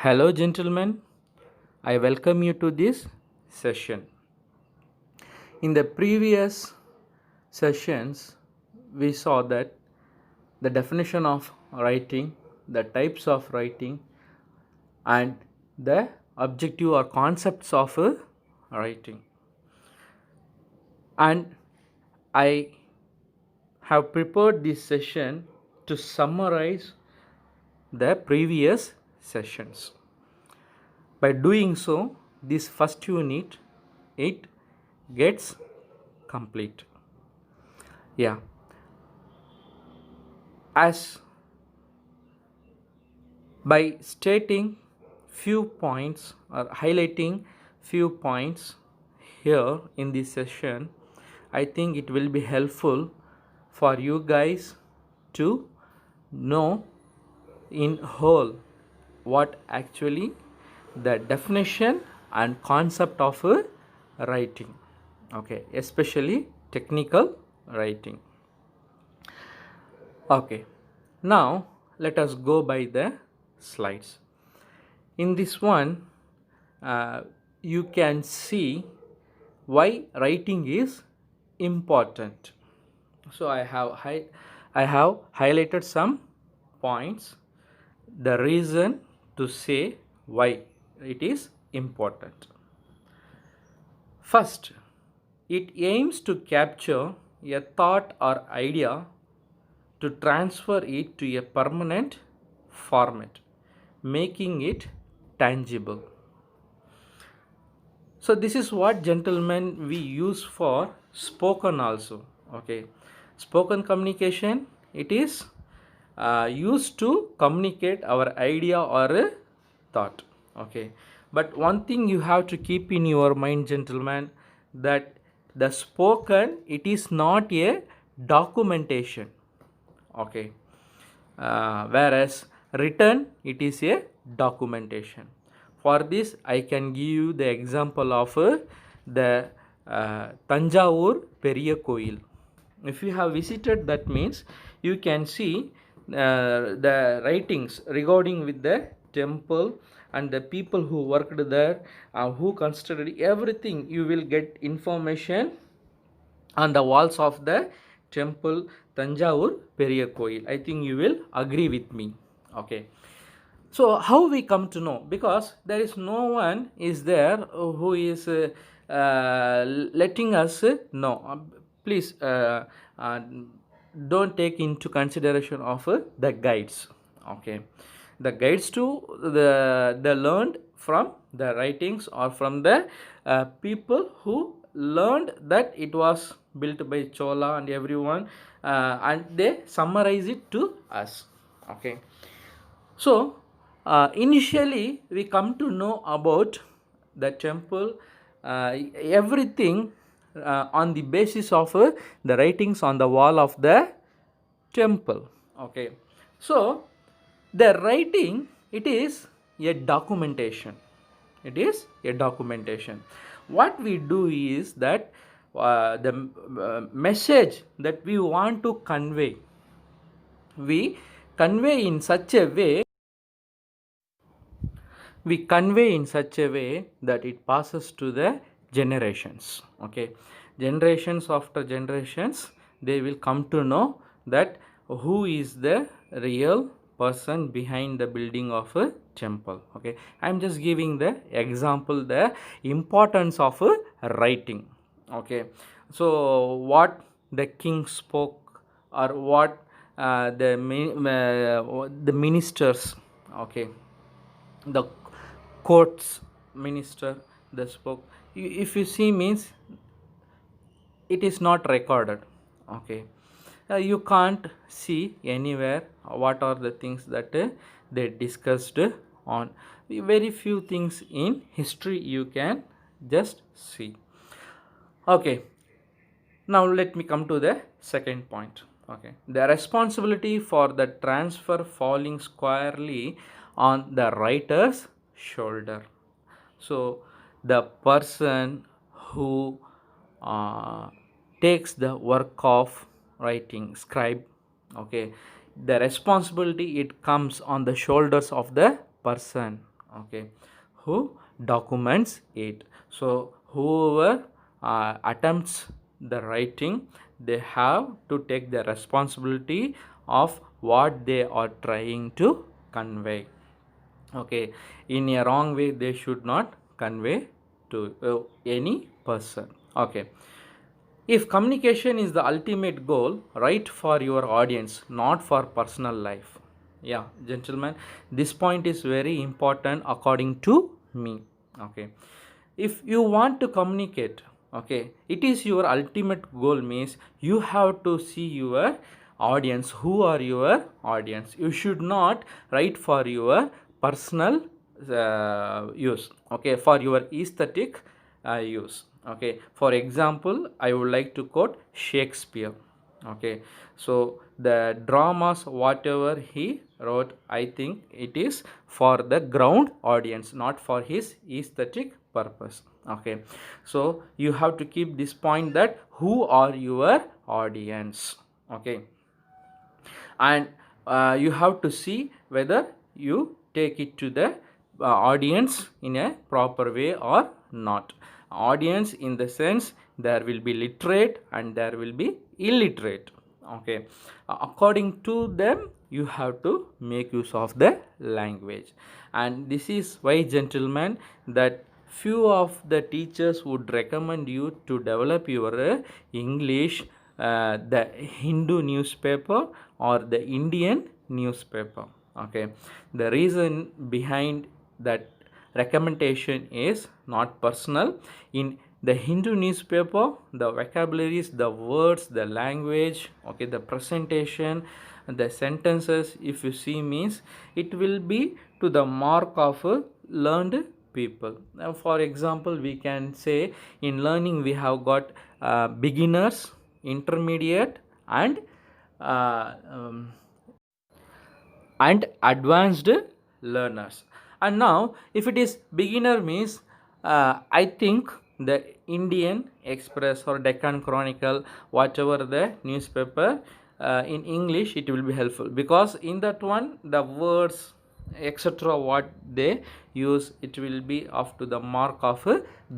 Hello, gentlemen. I welcome you to this session. In the previous sessions, we saw that the definition of writing, the types of writing, and the objective or concepts of writing. And I have prepared this session to summarize the previous sessions. By doing so, this first unit it gets complete. Yeah, as by stating few points or highlighting few points here in this session, I think it will be helpful for you guys to know in whole what actually the definition and concept of writing, okay, especially technical writing. Okay, now let us go by the slides. In this one, you can see why writing is important. So I have highlighted some points, the reason to say why it is important. First, it aims to capture a thought or idea to transfer it to a permanent format, making it tangible. So this is what, gentlemen, we use for spoken also. Okay, spoken communication, it is used to communicate our idea or a thought. Okay, but one thing you have to keep in your mind, gentlemen, that the spoken, it is not a documentation. Okay, whereas written, it is a documentation. For this, I can give you the example of the Tanjavur Periya Koil. If you have visited, that means you can see the writings regarding with the temple and the people who worked there, who constructed everything. You will get information on the walls of the temple Tanjavur Periya Koil. I think you will agree with me. Okay. So how we come to know? Because there is no one is there who is letting us know. Please don't take into consideration of the guides. Okay, the guides to the learned from the writings or from the people who learned that it was built by Chola and everyone, and they summarize it to us. Okay, so initially we come to know about the temple, everything on the basis of the writings on the wall of the temple. Okay, so the writing, it is a documentation. It is a documentation. What we do is that the message that we want to convey, we convey in such a way that it passes to the generations. Okay, generations after generations, they will come to know that who is the real person behind the building of a temple. Okay, I'm just giving the example, the importance of writing. Okay, so what the king spoke, or what the ministers, okay, the courts minister, they spoke. If you see, means it is not recorded. Okay, you can't see anywhere what are the things that they discussed on. Very few things in history you can just see. Okay, now let me come to the second point. Okay, the responsibility for the transfer falling squarely on the writer's shoulder. So the person who takes the work of writing, scribe, okay, the responsibility, it comes on the shoulders of the person. Okay, who documents it. So whoever attempts the writing, they have to take the responsibility of what they are trying to convey. Okay, in a wrong way they should not convey to any person. Okay, if communication is the ultimate goal, write for your audience, not for personal life. Yeah, gentlemen, this point is very important according to me. Okay, if you want to communicate, okay, it is your ultimate goal, means you have to see your audience. Who are your audience? You should not write for your personal use. Okay, for your aesthetic use. Okay, for example, I would like to quote Shakespeare. Okay, so the dramas whatever he wrote, I think it is for the ground audience, not for his aesthetic purpose. Okay, so you have to keep this point, that who are your audience. Okay, and you have to see whether you take it to the audience in a proper way or not. Audience in the sense, there will be literate and there will be illiterate. Okay, according to them you have to make use of the language. And this is why, gentlemen, that few of the teachers would recommend you to develop your English, the Hindu newspaper or the Indian newspaper. Okay, the reason behind that recommendation is not personal. In the Hindu newspaper, the vocabularies, the words, the language, okay, the presentation, the sentences, if you see, means it will be to the mark of learned people. Now, for example, we can say in learning we have got beginners, intermediate, and uh, um, advanced learners. And now if it is beginner, means I think the Indian Express or Deccan Chronicle, whatever the newspaper, in English it will be helpful, because in that one the words etc what they use, it will be up to the mark of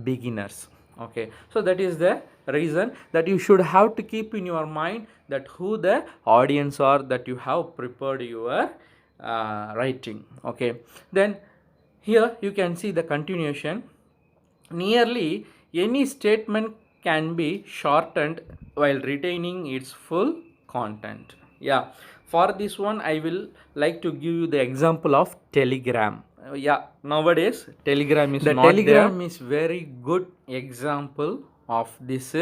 beginners. Okay, so that is the reason that you should have to keep in your mind, that who the audience are, that you have prepared your writing. Okay, then here you can see the continuation. Nearly any statement can be shortened while retaining its full content. Yeah, for this one I will like to give you the example of Telegram. Yeah, nowadays Telegram is the not Telegram there. Is very good example of this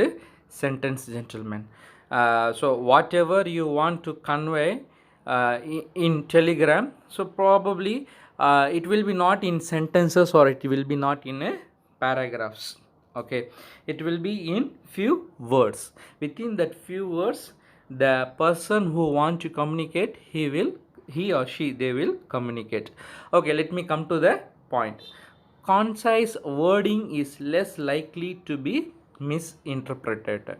sentence, gentlemen. So whatever you want to convey in Telegram, so probably it will be not in sentences, or it will be not in paragraphs. Okay, it will be in few words. Within that few words, the person who want to communicate, he or she, they will communicate. Okay, let me come to the point. Concise wording is less likely to be misinterpreted.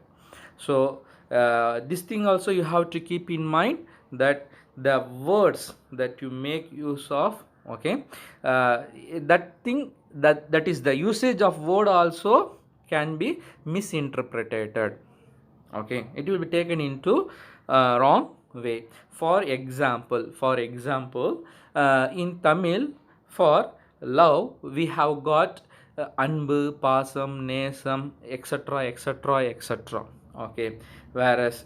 So this thing also you have to keep in mind, that the words that you make use of, okay, that thing, that is the usage of word also can be misinterpreted. Okay, it will be taken into wrong way. For example, in Tamil, for love we have got anbu, pasam, nesam, etc etc etc. Okay, whereas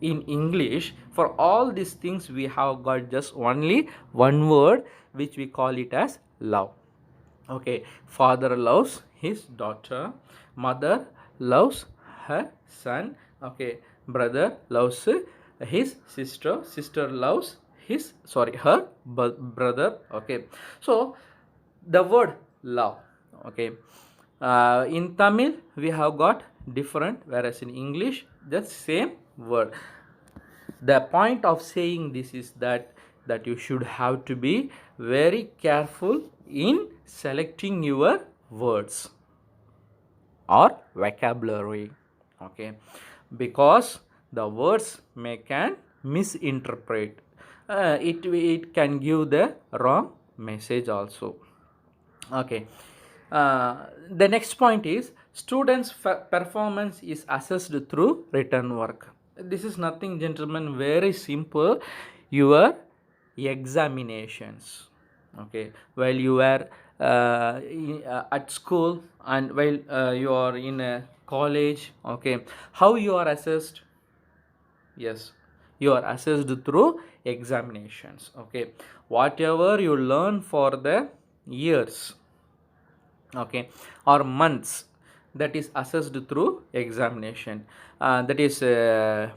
in English, for all these things we have got just only one word, which we call it as love. Okay, father loves his daughter, mother loves her son. Okay, brother loves his sister, sister loves her brother. Okay, so the word love. Okay, in Tamil we have got different, whereas in English just same word. The point of saying this is that you should have to be very careful in selecting your words or vocabulary. Okay, because the words can misinterpret, it can give the wrong message also. Okay. The next point is students' performance is assessed through written work. This is nothing, gentlemen, very simple. Your examinations. Okay. While you are at school and while you are in a college. Okay. How you are assessed? Yes, you are assessed through examinations. Okay. Whatever you learn for the years, okay, or months, that is assessed through examination. That is a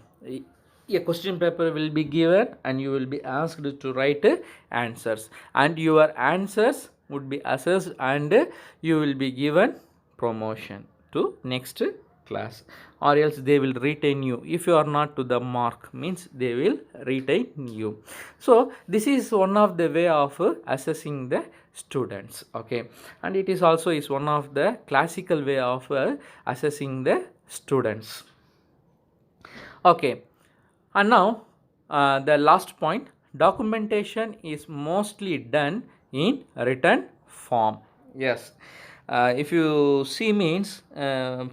question paper will be given and you will be asked to write answers, and your answers would be assessed, and you will be given promotion to next class, or else they will retain you. If you are not to the mark, means they will retain you. So this is one of the way of assessing the students. Okay, and it is also is one of the classical way of assessing the students. Okay, and now the last point, documentation is mostly done in written form. Yes, if you see, means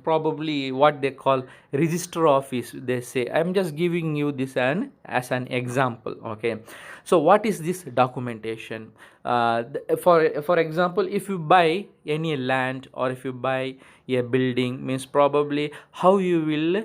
probably what they call register office, they say. I'm just giving you this as an example. Okay, so what is this documentation? For example, if you buy any land or if you buy a building, means probably how you will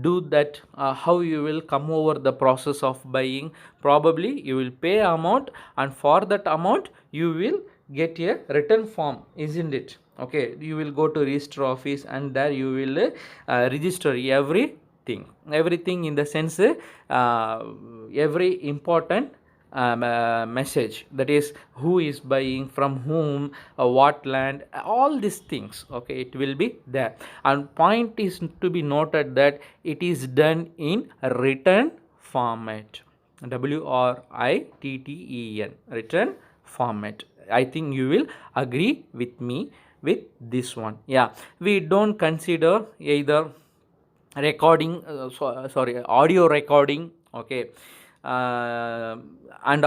do that, how you will come over the process of buying. Probably you will pay amount, and for that amount you will get a written form, isn't it? Okay, you will go to register office and there you will register everything in the sense every important message, that is who is buying, from whom, what land, all these things. Okay, it will be there, and point is to be noted that it is done in written format, WRITTEN, written format. I think you will agree with me with this one. Yeah, we don't consider either recording sorry, audio recording. Okay, uh, and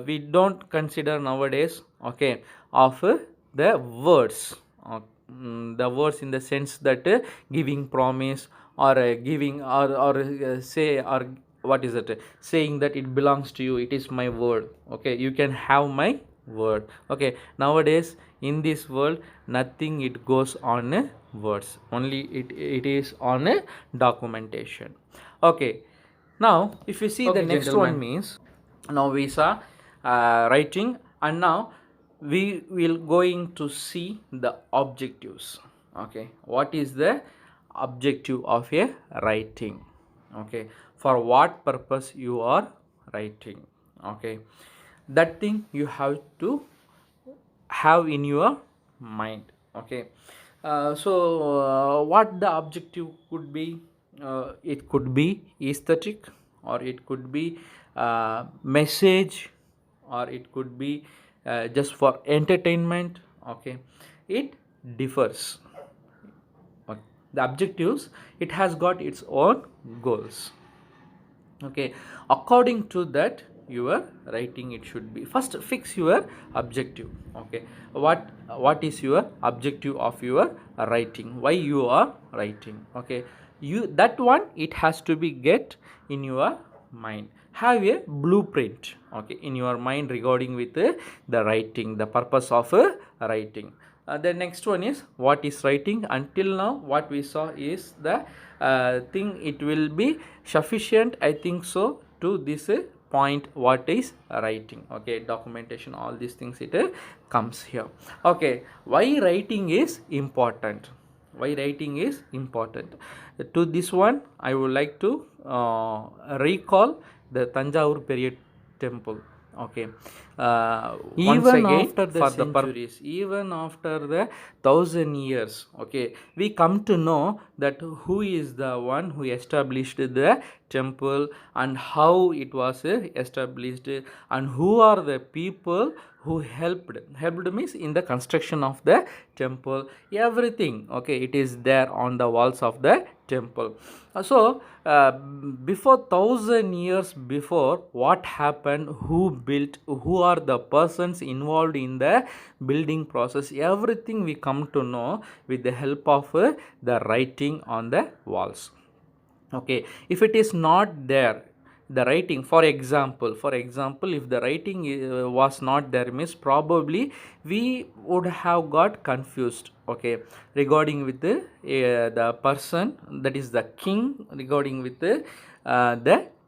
we don't consider nowadays, okay, of the words, the words in the sense that giving promise, or giving, or say, or what is it, saying that it belongs to you, it is my word. Okay, you can have my word. Okay, nowadays in this world nothing it goes on words, only it is on a documentation. Okay, now if you see, okay, the next gentlemen, one means, now we saw writing, and now we will going to see the objectives. Okay, what is the objective of a writing? Okay, for what purpose you are writing? Okay, that thing you have to have in your mind. Okay, what the objective could be? It could be aesthetic, or it could be message, or it could be just for entertainment. Okay, it differs. Okay. The objectives, it has got its own goals. Okay, according to that your writing it should be. First fix your objective. Okay, what is your objective of your writing, why you are writing? Okay, you, that one it has to be get in your mind, have a blueprint, okay, in your mind regarding with the writing, the purpose of writing. The next one is what is writing. Until now what we saw is the thing, it will be sufficient, I think so, to this point, what is writing. Okay, documentation, all these things, it comes here. Okay, why writing is important? Why writing is important? To this one I would like to recall the Tanjavur period temple. Okay, even again, after the centuries, even after the 1,000 years, okay, we come to know that who is the one who established the temple, and how it was established, and who are the people who helped means in the construction of the temple, everything, okay, it is there on the walls of the temple. So before 1,000 years before, what happened, who built, who are the persons involved in the building process, everything we come to know with the help of the writing on the walls. Okay, if it is not there, the writing, for example, if the writing was not there means probably we would have got confused, okay, regarding with the person, that is the king, regarding with the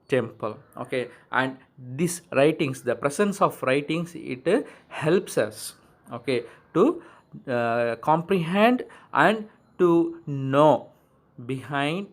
temple, okay. And these writings, the presence of writings, it helps us, okay, to comprehend and to know behind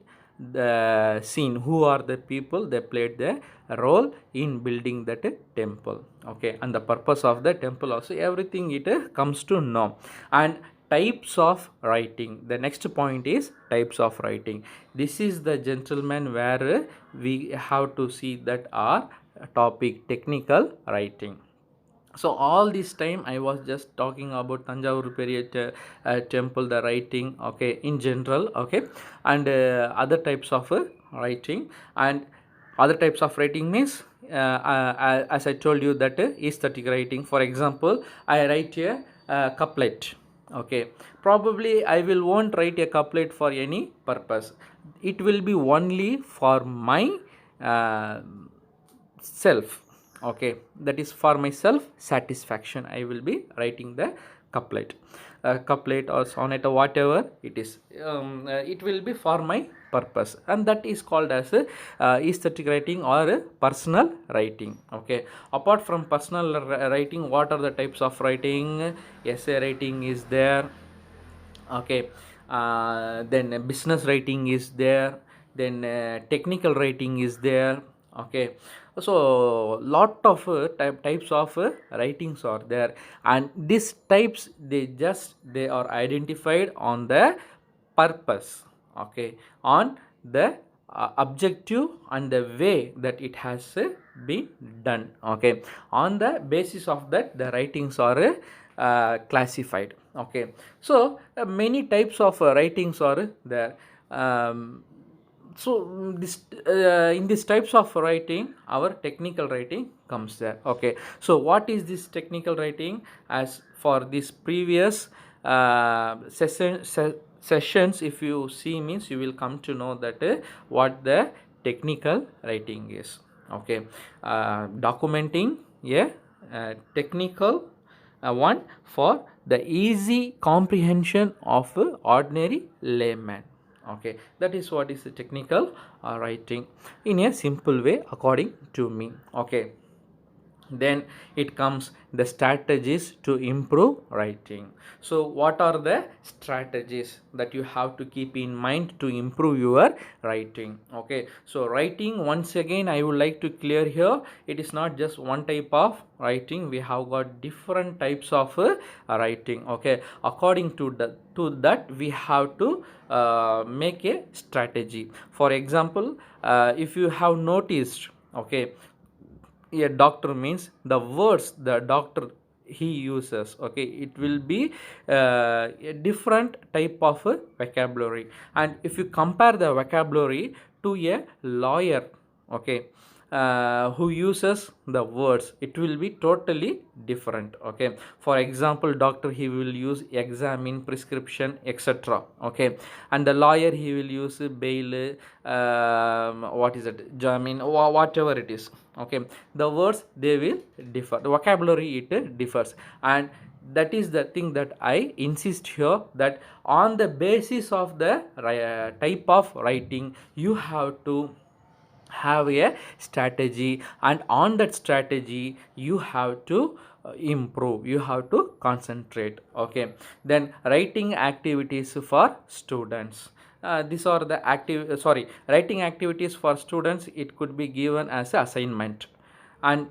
the scene who are the people they played the role in building that temple, okay. And the purpose of the temple also, everything it comes to know. And types of writing, the next point is types of writing. This is the gentleman where we have to see that our topic, technical writing. So all this time I was just talking about Tanjavur Period temple, the writing, okay, in general, okay. And other types of writing. And other types of writing means as I told you that aesthetic writing. For example, I write a couplet, okay. Probably I will won't write a couplet for any purpose, it will be only for my uh, self, okay, that is for my self satisfaction I will be writing the couplet, couplet or sonnet or whatever it is, it will be for my purpose, and that is called as aesthetic writing or personal writing, okay. Apart from personal writing, what are the types of writing? Essay writing is there, okay. Then business writing is there, then technical writing is there, okay. So lot of types of writings are there, and these types they are identified on the purpose, okay, on the objective and the way that it has been done, okay. On the basis of that, the writings are classified, okay. So many types of writings are there. So this in these types of writing, our technical writing comes there, okay. So what is this technical writing? As for this previous sessions, if you see means you will come to know that what the technical writing is, okay. Documenting technical one for the easy comprehension of ordinary layman, okay. That is what is the technical writing in a simple way according to me, okay. Then it comes the strategies to improve writing. So what are the strategies that you have to keep in mind to improve your writing, okay. So writing, once again I would like to clear here, it is not just one type of writing, we have got different types of writing, okay. According to that we have to make a strategy. For example, if you have noticed, okay, a doctor means the words the doctor he uses, okay, it will be a different type of vocabulary. And if you compare the vocabulary to a lawyer, okay, who uses the words, it will be totally different, okay. For example, doctor he will use examine, prescription, etc., okay. And the lawyer he will use bail, what is it, jamin, whatever it is, okay. The words they will differ, the vocabulary it differs. And that is the thing that I insist here, that on the basis of the type of writing you have to have a strategy, and on that strategy you have to improve, you have to concentrate, okay. Then writing activities for students, these are the writing activities for students, it could be given as an assignment. And